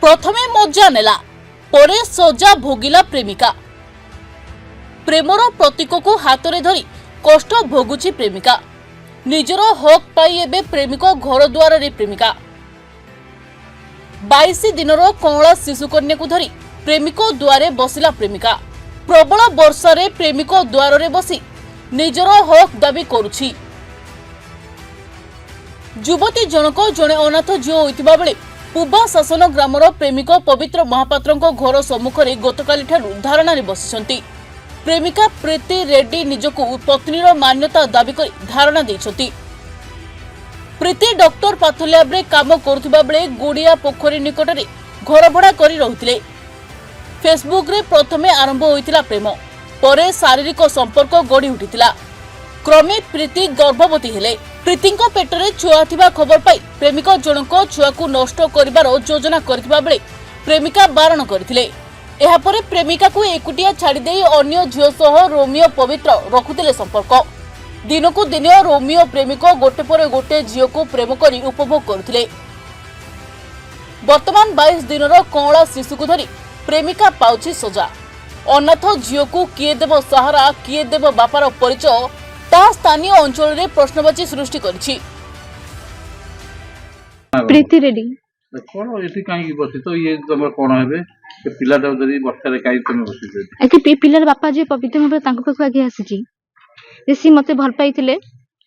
प्रथमे मजा नेला परे सजा भोगिला प्रेमिका। प्रेमर प्रतीक को हाथ में धरी कष्ट भोगुची प्रेमिका। निजर हक पाई एबे प्रेमिक घर द्वार रे प्रेमिका। 22 दिनर कौला शिशुकन्या को धरी प्रेमिक द्वारे बसिला प्रेमिका। प्रबल वर्षा रे प्रेमिक द्वार रे बसी निजर हक दाबी करुछि। युवती जनक जड़े अनाथ झील होइतिबा बेले पूबा शासन ग्रामर प्रेमिक पवित्र महापात्र घर सम्मुख में गतकाली धारणा बसिछंती। प्रेमिका प्रीति रेड्डी निजकू पत्नीर मान्यता दाबी कर धारणा देछंती। प्रीति डॉक्टर पाथोलैब रे काम करुथिबा बेले गुड़िया पोखरी निकट में घर भड़ा करी रहुथिले। फेसबुक रे प्रथमे आरंभ होइतिला प्रेम, परे शारीरिक संपर्क गढ़ी उठितिला। क्रमे प्रीति गर्भवती हेले। प्रीतिंको पेटरे छुआ थिबा खबर पाई प्रेमिक जनक छुआ को नष्ट करिबार योजना करथिबा बेले प्रेमिका बारण करथिले। एहा परे प्रेमिका को एकुटिया छाड़ी देई अन्य झियो सह रोमियो पवित्र रखुतिले संपर्क। दिनकू दिन रोमियो प्रेमिक गोटे पर गोटे झियो को प्रेम करी उपभोग करथिले। वर्तमान 22 दिनर कौला शिशु को धरी प्रेमिका पाउछि सजा। अनाथ झियो को किए देव सहारा, किए देव बापार परिचय, ता स्थानीय अंचल रे प्रश्नवाची सृष्टि करछि। प्रीति रेड्डी कोन एठी काई बसी तो ये तमर कोन हेबे के पिला दरी वर्षा रे काई तमे बसी छै एके पिलार बापा जे पवित्र में तांको पाखु आगे आसी जे सी मते भल पाइथिले,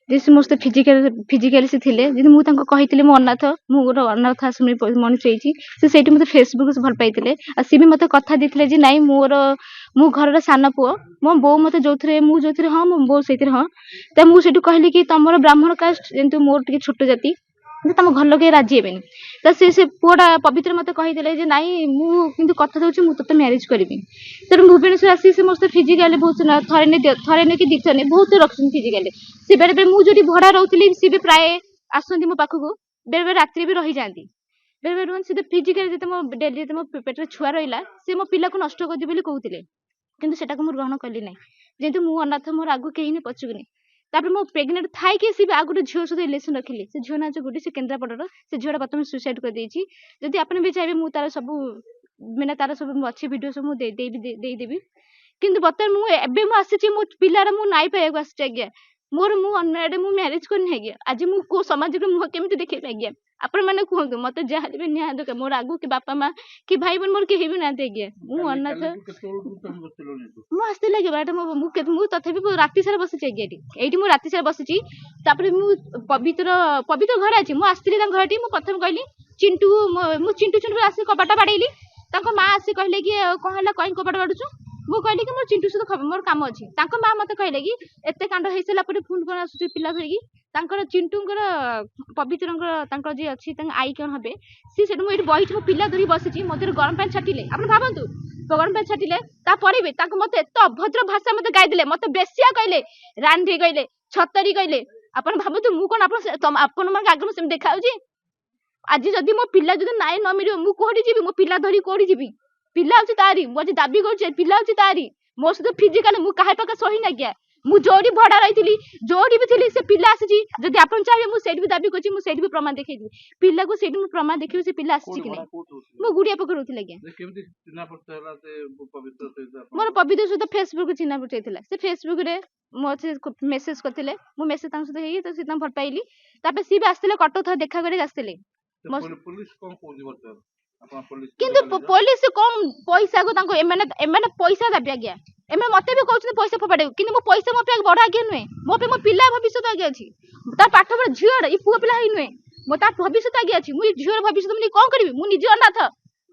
जे सी मोस्ते फिजिकली से थिले। जे मु तांको कहिथिले मु अनाथ आश्रम रे मनुष्य होइछि, से सेठी मते फेसबुक से भल पाइथिले। आ सी भी मते कथा दिथिले जे नाइ मु घर रे सान पुओ, मो बो मते जोथरे मु जोथरे हां मो बो सेथिरे हां। त मु सेठु कहली कि तमरो ब्राह्मण कास्ट जेंतु मोर टिके छोट जाति तम घर लोग राजी हेबेनी। तो से पुआटा पवित्र मत कहीदेले जे नाई मु किंतु कथा दउछि मु तते मैरिज करबी। तर भुवनेश्वर आसी से मस्त फिजिकली बहुत थरे ने कि दिथने बहुत रखछन फिजिकली। से बेरे बेरे मु जोटी भड़ा रहउतली से भी प्राय आसंती मो पाखकू, बेरे बेरे रात्रि भी रही जांती। बेरे बेरे रुन से फिजिकली जते मो डेली जते मो पेट रे छुआ रहिला से मो पिला को नष्ट कर दि बोली कहउतिले, किंतु सेटा को मु ग्रहण करली नै। जेंतु मु अनाथ मोर आगु केही ने पछुगनी। तापर मो प्रेग्नेंट थाई के सी आ गुटे झियो सहित रिलेशन रखिली। से झियो ना जो गुटे से केन्द्रापड़ार से झियोटा बर्तमान सुसाइड कर देछि। जदि आपन भी चाहे मु तार सब माने तार सब अच्छी वीडियो सब मु दे देबी। किंतु बर्तमान मु एबे मु आसी मो पिलार मु नाइ पाए को आसी आज्ञा। मोर मु अनएड मु मैरिज करनी आज्ञा। आज मु को समाज रे मु केमिति देखै आज्ञा। आपन माने कहंतु मते जाहले भी न्याय दक मोर आगु के बापा मां कि भाई बन मोर केहि भी ना आज्ञा। मु अनाथ मु आस्ते लागे बाटा मु तथे भी राति सारा बसिछि आज्ञा। एठी मु राति सारा बसिछि। तापर मु पवित्र घर आछि। मु आस्तिली ता घरटी मु प्रथम कहली चिंटू मु चिंटू आसी कबाटा बाडैली। ताको मां आसी कहले कि कहला कहीं कबाटा बाडुछु। मु कहली कि मोर चिंटू सहित मोर काम अछि। ताको मां मते कहले कि एते कांड हेसला परे फोन कोन आसुछि पिला धरिकी। तांकर चिंटूंकर पवित्रंकर तांकर जे अछि तां आई कोन हबे सी सेठ मु एठी बहिछि। मो पिला धरि बसिछि। मते गरम पानी छाटिले। आपन भाबंतु गरम पानी छाटिले ता परे भी ताको मते एत अभद्र भाषा मते गाइ देले। मते बेसिया कहले, रांधी कहले, छतरी कहले। आपन भाबंतु मु कोन आपन मन आगम सेम देखाउछि। आज जदि मो पिला जदि नाइ न मिलियो मु कोहडी जिबि। मो पिला धरि कोहडी जिबि। पिला अछि तारी मु आज दाबी करछि पिला अछि तारी। मो सहित फिजिकली मु काहे पका सही ना गया। मु जोडी भड़ा रहिथिली, जोडी भी थिली से पिला आसी। जदि आपन चाहे मु सेठ भी दाबी करछि, मु सेठ भी प्रमाण देखै दी। पिला को सेठ मु प्रमाण देखियो से पिला आसी कि नै। मु गुडिया पकड़उथिला गया। केमिति चिन्हा पड़ता हला से पवित्र से मोर पवित्र सहित फेसबुक चिन्हा पड़ैथिला। से फेसबुक रे मो मेसेज करथिले। मु मेसेज तांस सहित हेई तो से तां भल पाइली। तापर सी भी आस्तिले कटक था देखा करे आस्तिले। पुलिस कोन कोजि बर्तन अपन पुलिस किंतु पुलिस कम पैसा को तांको एमाने पैसा दाबी गया। एमे मते भी कहउछ पैसा फपाडे, किंतु मो पैसा मो पे बडा के नुए। मो पे मो पिला भविष्य आगे अछि। तार पाठ पढ झियोड ई पुआ पिला ही नुए। मो तार भविष्य आगे अछि। मु झियोर भविष्य मु कोन करबी। मु निजे अनाथ।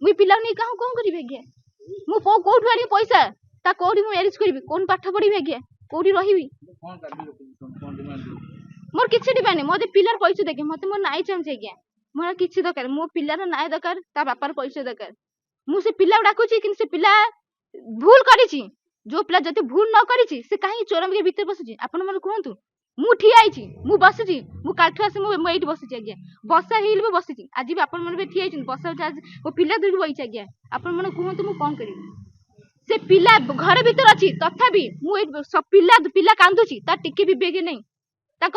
मु पिला नै काहू कोन करबी आगे। मु कोठु आनी पैसा ता कोडी मु मैरिज करबी। कोन पाठ पढीबी आगे। कोडी रहिबी। कोन दाबी कोन डिमांड मोर किछि डिमांड नै। मोते पिलार पैसा देके मते मो नाइ चाहन्छ आगे। मोर किछि दरकार। मो पिलार नाइ दरकार, ता बापार पैसा दरकार। मु से पिला डाकुछि किन से पिला भूल करिछि। जो पिला जति भूल न करिछि से काहे चोरम के भीतर बसिछि। आपन मन कहंतु मु ठिया आइछि, मु बसिछि, मु काठु आसे मु एठी बसिछि आज्ञा। बसा हिल में बसिछि। आज भी आपन मन बे ठिया आइछि। बसा आज ओ पिला धरि बइछि आज्ञा। आपन मन कहंतु मु कोन करिबि। से पिला घर भीतर अछि तथापि मु सब पिला कांदुछि ता टिके भी बेगे नै।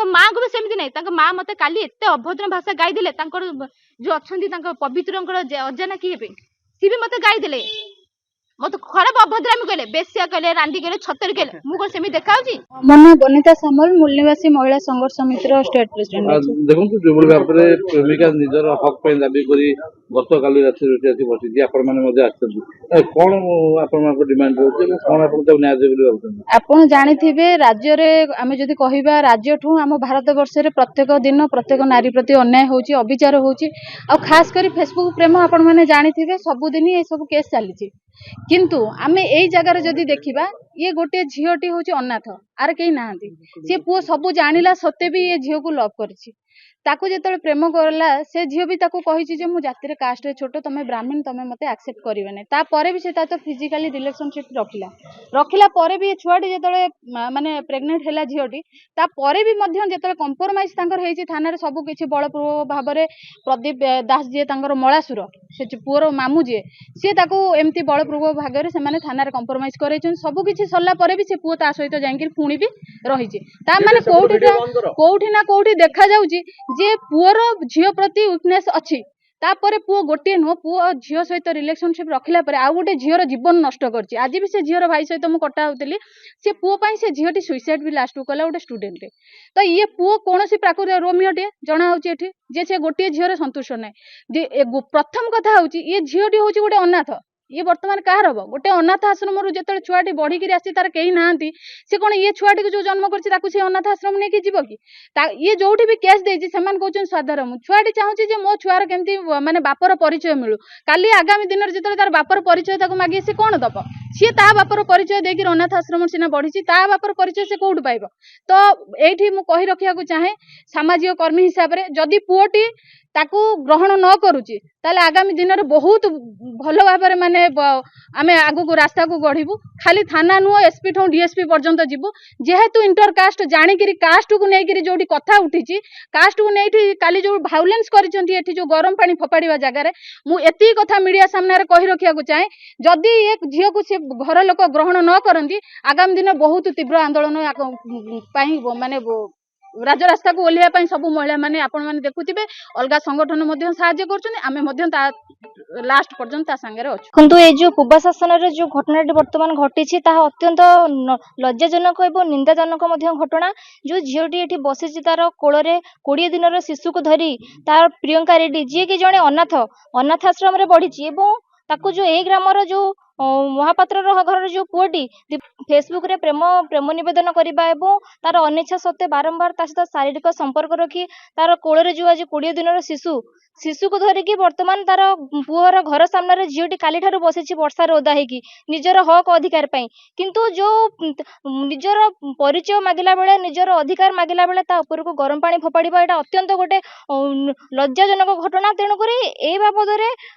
माँ को भी सेमती नहीं माँ मत काली एत अभद्र भाषा गाईदे जो अच्छा पवित्र अजा ना किए सी भी मत गाईदे मत खराब अभद्रामी कहले बेसिया कहले रांडी कहले छतरी कहले मु कोन सेमी देखा मो ना बनिता सामल मूल्यवासी महिला संघर्ष समितिर स्टेट प्रेसिडेंट देखो जो भाव में प्रेमिका निजर हक पे दाबी करी गत काली राति आसी बसी आपण मैंने कौन आपण डिमांड रोचे कौन आप न्याय देवे भावुँ आपण जानिथिबे राज्य रे आमे जदि कहिबा राज्य ठू आम भारत वर्ष रे प्रत्येक दिन प्रत्येक नारी प्रति अन्याय होची अविचार होची आ खास करी फेसबुक प्रेम आपण माने जानिथिबे सब दिन ए सब केस चलीची किंतु आमे एई जगार जदि देखिबा ये गोटे झीटी हूँ अनाथ आर कहीं ना सी पुओ सब जानिला सत्ते भी ये झील को लव कर ताकू जो प्रेम करला से झील भी ताकू कही मु जाति कास्ट रे छोट तुम ब्राह्मण तुम मत एक्सेप्ट करबे तापर भी से फिजिकली रिलेशनशिप रखिला पर भी छुआटी जो माने प्रेग्नेंट है झीटी तापर भी जो कंप्रोमाइज थाना सब किसी बलपूर्वक भाव में प्रदीप दास जी मलासुर से पुअर मामू जी सी एमती बलपूर्वक भाग में थाना कंप्रोमाइज कर सबकि सरला भी से पुओ ता सहित जाकि पुणी भी रही कौटी ना कौटी देखा जाउची जे पुअर झील प्रति वीकनेस अच्छी तापर पुओ गोटे नुह पुओ झील सहित रिलेशनशिप रखिला पर आउ गोटे झीर जीवन नष्ट करछि आज भी से झीर भाई सहित मु कटा होतली से पुओ पई से झीटी सुइसाइड भी लास्ट कला गोटे स्टूडेंट रे तो ये पुओ कोनोसी प्राकृतिक रोमियोटे जना होछि एठी जे से गोटे झीर संतुष्ट नै जे प्रथम कथा होछि ये झीटी होछि गोटे अनाथ ये वर्तमान कहार हम गोटे अनाथ आश्रम जो छुआटी बढ़ी आसी तार कहीं ना सी कौन ये छुआटी को जो जन्म कर अनाथ आश्रम नहीं जीव कि ये जो भी केस देती से कहते स्वाधार छुआटी चाहूँगी मो छुआर केमती माने बापर परिचय मिलू काली आगामी दिन में जो तार बापर परिचय मागे सी कौन दब सी ता बापर परिचय देकर अनाथ आश्रम सीना बढ़ी ता बापर परिचय से कौट पाइब तो ये मुझे रखा चाहे सामाजिक कर्मी हिसाब से जदि पुओटी ताकू ग्रहण न करुची ताले आगामी दिन में बहुत भल भाव माने आमे आगु को रास्ता को गढ़ू खाली थाना नुह एसपी ठू डीएसपी पर्यंत जीवु जेहेतु इंटर कास्ट जाणिकी कास्ट को लेकर जो कथा उठी कास्ट को नहीं काली जो भायोलेंस कर जो गरम पानी फोपाड़ा जगार मुझे कथा मीडिया सामने कही रखा चाहे जदि ये झील को सी घर लोक ग्रहण न करती आगामी दिन में बहुत तीव्र आंदोलन माने राजरास्ता को ओह्लैया सब महिला माने आपण माने देखुथिबे अलगा संगठन मध्य सहाय्य करछन आमे मध्य ता लास्ट पर्यंत ता संगे अछि किंतु ए जो पूबा शासन रे जो घटनाटी वर्तमान घटिछि ता अत्यंत लज्जाजनक एवं निंदाजनक मध्य घटना जो झीलटी एठी बसिछि तार कोल रे 20 दिन रो शिशु को धरी तार प्रियंका रेड्डी जे कि जणे अनाथ आश्रम रे बढ़िछि एवं ताकू जो ए ग्रामर जो महापात्र घर जो पुओटी फेसबुक रे प्रेम निवेदन करबा एवं तार अनिच्छा सत्वे बारंबार ता सहित शारीरिक संपर्क रखी तार कोल जो आज 20 दिन शिशु को धरिकी वर्तमान तार पुअर घर सामने झीटी काली ठारू बसी वर्षा ओदा होगी निजर हक अधिकार पाई किंतु जो निजर परिचय मागिला बेले निजर अधिकार मागिला बेले ता ऊपर को गरम पानी फोपाड़िबा एटा अत्यंत गोटे लज्जाजनक घटना तेणुक ए बाबद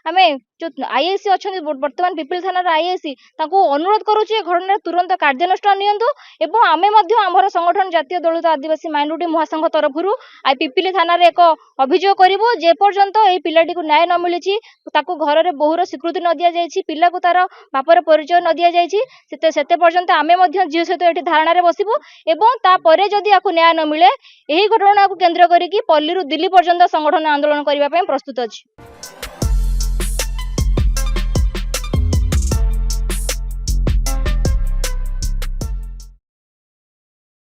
आमे जो आईएसी अच्छा वर्तमान पिपिल थाना आईएसी अनुरोध करुचे घटना तुरंत कार्यानुष्ठान नियंतु एवं आमे आमर संगठन जातीय दलित आदिवासी माइनॉरिटी महासंघ तरफ पिपिली थाना एक अभियोग करूँ जेपर्यंत ये पिलाटी को न्याय न मिली घर में बोहूर स्वीकृति न दि जाए पिला को तार बापर परिचय न दि जाए से पर्यंत आमे झील सहित ये धारणा में बसबू एवं तापर जदि आपको न्याय न मिले यही घटना को केन्द्र करके पल्ली दिल्ली पर्यंत संगठन आंदोलन करने प्रस्तुत अच्छी।